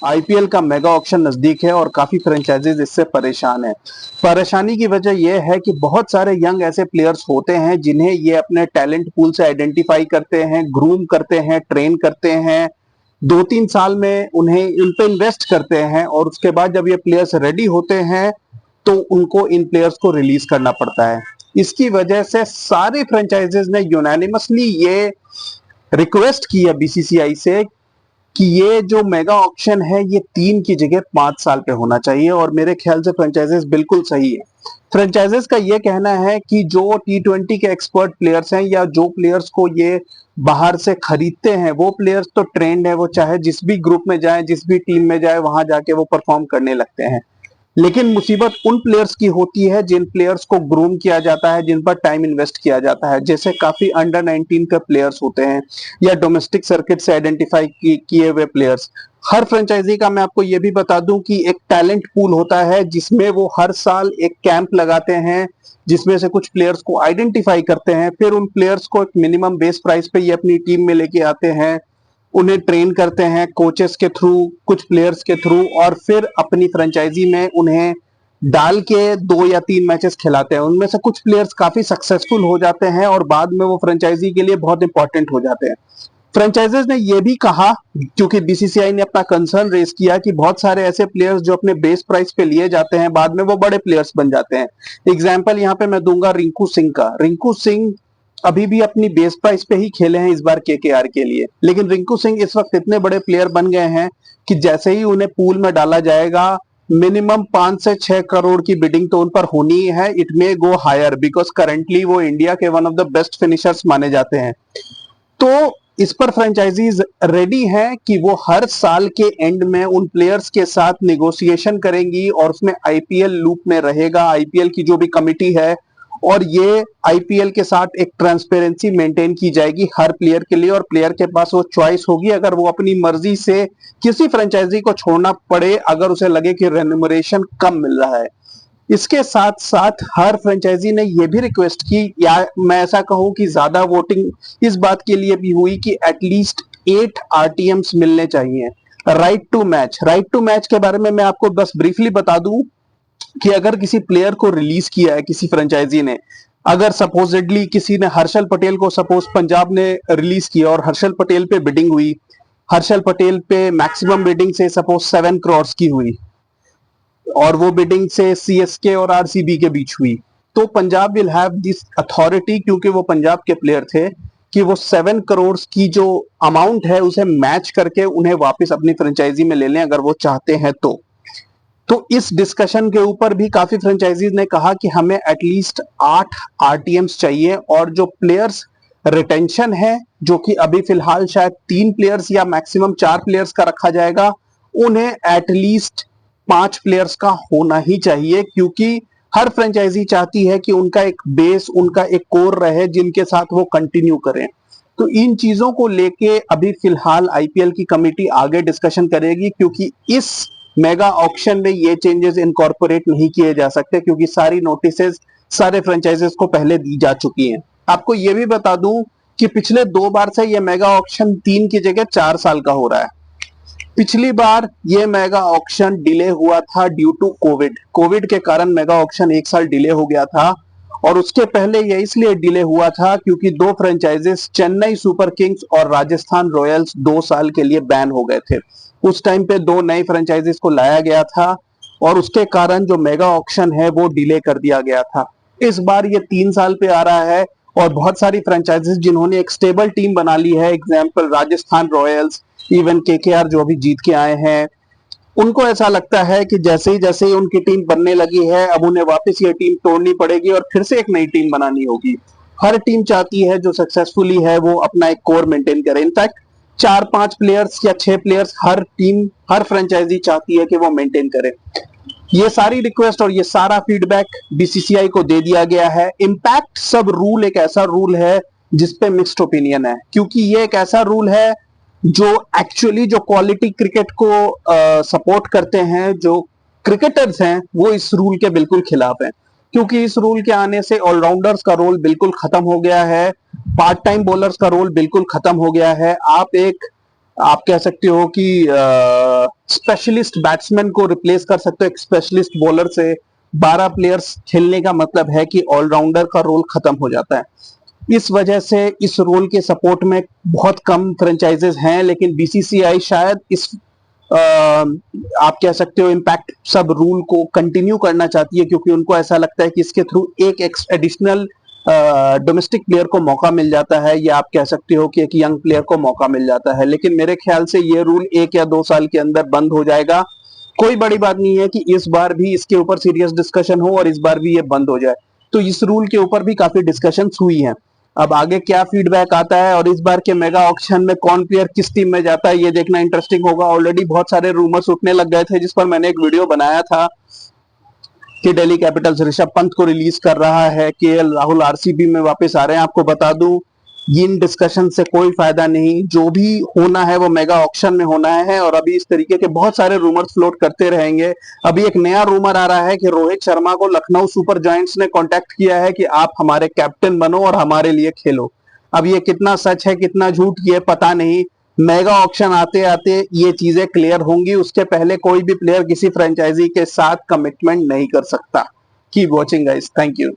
IPL का mega auction नजदीक है और काफी फ्रेंचाइजीज इससे परेशान है। परेशानी की वजह यह है कि बहुत सारे यंग ऐसे प्लेयर्स होते हैं जिन्हें ये अपने टैलेंट पूल से आइडेंटिफाई करते हैं, ग्रूम करते हैं, ट्रेन करते हैं, 2-3 साल में उन्हें इन पे इन्वेस्ट करते हैं और उसके बाद जब ये प्लेयर्स रेडी होते हैं तो उनको इन प्लेयर्स को रिलीज करना पड़ता है। इसकी वजह से सारे फ्रेंचाइजीज ने यूनानिमसली ये रिक्वेस्ट की है बीसीसीआई से कि ये जो मेगा ऑक्शन है ये 3 की जगह 5 साल पे होना चाहिए और मेरे ख्याल से फ्रेंचाइजेस बिल्कुल सही है। फ्रेंचाइजेस का ये कहना है कि जो T20 के एक्सपर्ट प्लेयर्स हैं या जो प्लेयर्स को ये बाहर से खरीदते हैं वो प्लेयर्स तो ट्रेंड है, वो चाहे जिस भी ग्रुप में जाए, जिस भी टीम में जाए, वहां जाके वो परफॉर्म करने लगते हैं। लेकिन मुसीबत उन प्लेयर्स की होती है जिन प्लेयर्स को ग्रूम किया जाता है, जिन पर टाइम इन्वेस्ट किया जाता है, जैसे काफी अंडर 19 के प्लेयर्स होते हैं या डोमेस्टिक सर्किट से आइडेंटिफाई किए हुए प्लेयर्स। हर फ्रेंचाइजी का मैं आपको यह भी बता दूं कि एक टैलेंट पूल होता है जिसमें वो हर साल एक कैंप लगाते हैं जिसमें से कुछ प्लेयर्स को आइडेंटिफाई करते हैं, फिर उन प्लेयर्स को एक मिनिमम बेस प्राइस पे ये अपनी टीम में लेके आते हैं, उन्हें ट्रेन करते हैं कोचेस के थ्रू, कुछ प्लेयर्स के थ्रू, और फिर अपनी फ्रेंचाइजी में उन्हें डाल के 2 या 3 मैचेस खिलाते हैं। उनमें से कुछ प्लेयर्स काफी सक्सेसफुल हो जाते हैं और बाद में वो फ्रेंचाइजी के लिए बहुत इंपॉर्टेंट हो जाते हैं। फ्रेंचाइजीज ने यह भी कहा, क्योंकि बीसीसीआई ने अपना कंसर्न रेज किया कि बहुत सारे ऐसे प्लेयर्स जो अपने बेस प्राइस पे लिए जाते हैं बाद में वो बड़े प्लेयर्स बन जाते हैं। एग्जाम्पल यहाँ पे मैं दूंगा रिंकू सिंह का। रिंकू सिंह अभी भी अपनी बेस प्राइस पे ही खेले हैं इस बार केकेआर के लिए, लेकिन रिंकू सिंह इस वक्त इतने बड़े प्लेयर बन गए हैं कि जैसे ही उन्हें पूल में डाला जाएगा मिनिमम 5 से 6 करोड़ की बिडिंग तो उन पर होनी है। It may go higher because currently वो इंडिया के one of the best finishers माने जाते हैं। तो इस पर फ्रेंचाइजीज रेडी हैं कि वो हर साल के एंड में उन प्लेयर्स के साथ निगोशिएशन करेंगी और उसमें आईपीएल लूप में रहेगा, आईपीएल की जो भी कमिटी है, और ये आईपीएल के साथ एक ट्रांसपेरेंसी मेंटेन की जाएगी हर प्लेयर के लिए और प्लेयर के पास वो चॉइस होगी अगर वो अपनी मर्जी से किसी फ्रेंचाइजी को छोड़ना पड़े अगर उसे लगे कि रेन्यूमरेशन कम मिल रहा है। इसके साथ साथ हर फ्रेंचाइजी ने यह भी रिक्वेस्ट की, या मैं ऐसा कहूं कि ज्यादा वोटिंग इस बात के लिए भी हुई कि एटलीस्ट 8 RTMs मिलने चाहिए, राइट टू मैच के बारे में मैं आपको बस ब्रीफली बता दूं कि अगर किसी प्लेयर को रिलीज किया है किसी फ्रेंचाइजी ने, अगर सपोजिटली किसी ने हर्षल पटेल को सपोज पंजाब ने रिलीज किया और हर्षल पटेल पे बिडिंग हुई, हर्षल पटेल पे मैक्सिमम बिडिंग से सपोज 7 करोड़ की हुई और वो बिडिंग से सीएसके और आरसीबी के बीच हुई, तो Punjab will have this authority, क्योंकि वो पंजाब के प्लेयर थे, कि वो 7 करोड़ की जो अमाउंट है उसे मैच करके उन्हें वापस अपनी फ्रेंचाइजी में ले लें अगर वो चाहते हैं तो इस डिस्कशन के ऊपर भी काफी फ्रेंचाइजीज ने कहा कि हमें एटलीस्ट 8 RTMs चाहिए और जो प्लेयर्स रिटेंशन है, जो कि अभी फिलहाल शायद 3 प्लेयर्स या मैक्सिमम 4 प्लेयर्स का रखा जाएगा, उन्हें एटलीस्ट 5 प्लेयर्स का होना ही चाहिए, क्योंकि हर फ्रेंचाइजी चाहती है कि उनका एक बेस, उनका एक कोर रहे जिनके साथ वो कंटिन्यू करें। तो इन चीजों को लेके अभी फिलहाल आईपीएल की कमेटी आगे डिस्कशन करेगी, क्योंकि इस मेगा ऑक्शन में ये चेंजेस इनकॉर्पोरेट नहीं किए जा सकते क्योंकि सारी नोटिसेस सारे फ्रेंचाइजेस को पहले दी जा चुकी हैं। आपको ये भी बता दूं कि पिछले 2 बार से ये मेगा ऑक्शन 3 की जगह 4 साल का हो रहा है। पिछली बार ये मेगा ऑक्शन डिले हुआ था ड्यू टू कोविड के कारण मेगा ऑक्शन 1 साल डिले हो गया था, और उसके पहले ये इसलिए डिले हुआ था क्योंकि 2 फ्रेंचाइजेस चेन्नई सुपर किंग्स और राजस्थान रॉयल्स 2 साल के लिए बैन हो गए थे। उस टाइम पे 2 नए फ्रेंचाइजेस को लाया गया था और उसके कारण जो मेगा ऑक्शन है वो डिले कर दिया गया था। इस बार ये 3 साल पे आ रहा है और बहुत सारी फ्रेंचाइजेस जिन्होंने एक स्टेबल टीम बना ली है, example Rajasthan Royals, even KKR जो अभी जीत के आए हैं, उनको ऐसा लगता है कि जैसे ही उनकी टीम बनने लगी है अब उन्हें वापस ये टीम तोड़नी पड़ेगी और फिर से एक नई टीम बनानी होगी। हर टीम चाहती है जो सक्सेसफुली है वो अपना एक कोर मेंटेन करे। इनफैक्ट 4-5 प्लेयर्स या 6 प्लेयर्स हर टीम, हर फ्रेंचाइजी चाहती है कि वो मेंटेन करे। ये सारी रिक्वेस्ट और ये सारा फीडबैक बीसीसीआई को दे दिया गया है। इम्पैक्ट सब रूल एक ऐसा रूल है जिसपे मिक्स्ड ओपिनियन है, क्योंकि ये एक ऐसा रूल है जो एक्चुअली जो क्वालिटी क्रिकेट को सपोर्ट करते हैं, जो क्रिकेटर्स हैं, वो इस रूल के बिल्कुल खिलाफ हैं, क्योंकि इस रूल के आने से ऑलराउंडर्स का रोल बिल्कुल खत्म हो गया है, पार्ट टाइम बॉलर्स का रोल बिल्कुल खत्म हो गया है। आप एक आप कह सकते हो कि स्पेशलिस्ट बैट्समैन को रिप्लेस कर सकते हो एक स्पेशलिस्ट बॉलर से। 12 प्लेयर्स खेलने का मतलब है कि ऑलराउंडर का रोल खत्म हो जाता है। इस वजह से इस रोल के सपोर्ट में बहुत कम फ्रेंचाइजेस हैं, लेकिन बीसीसीआई शायद इस आप कह सकते हो इम्पैक्ट सब रूल को कंटिन्यू करना चाहती है, क्योंकि उनको ऐसा लगता है कि इसके थ्रू एक एडिशनल डोमेस्टिक प्लेयर को मौका मिल जाता है, या आप कह सकते हो कि एक यंग प्लेयर को मौका मिल जाता है। लेकिन मेरे ख्याल से ये रूल 1 या 2 साल के अंदर बंद हो जाएगा। कोई बड़ी बात नहीं है कि इस बार भी इसके ऊपर सीरियस डिस्कशन हो और इस बार भी ये बंद हो जाए। तो इस रूल के ऊपर भी काफी डिस्कशन हुई है। अब आगे क्या फीडबैक आता है और इस बार के मेगा ऑक्शन में कौन प्लेयर किस टीम में जाता है, ये देखना इंटरेस्टिंग होगा। ऑलरेडी बहुत सारे रूमर्स उठने लग गए थे, जिस पर मैंने एक वीडियो बनाया था कि दिल्ली कैपिटल्स ऋषभ पंत को रिलीज कर रहा है, केएल राहुल आरसीबी में वापस आ रहे हैं। आपको बता दूं, इन डिस्कशन से कोई फायदा नहीं, जो भी होना है वो मेगा ऑक्शन में होना है। और अभी इस तरीके के बहुत सारे रूमर्स फ्लोट करते रहेंगे। अभी एक नया रूमर आ रहा है कि रोहित शर्मा को लखनऊ सुपर जायंट्स ने कांटेक्ट किया है कि आप हमारे कैप्टन बनो और हमारे लिए खेलो। अब ये कितना सच है कितना झूठ ये पता नहीं। मेगा ऑक्शन आते आते ये चीजें क्लियर होंगी, उसके पहले कोई भी प्लेयर किसी फ्रेंचाइजी के साथ कमिटमेंट नहीं कर सकता। Keep watching guys, thank you.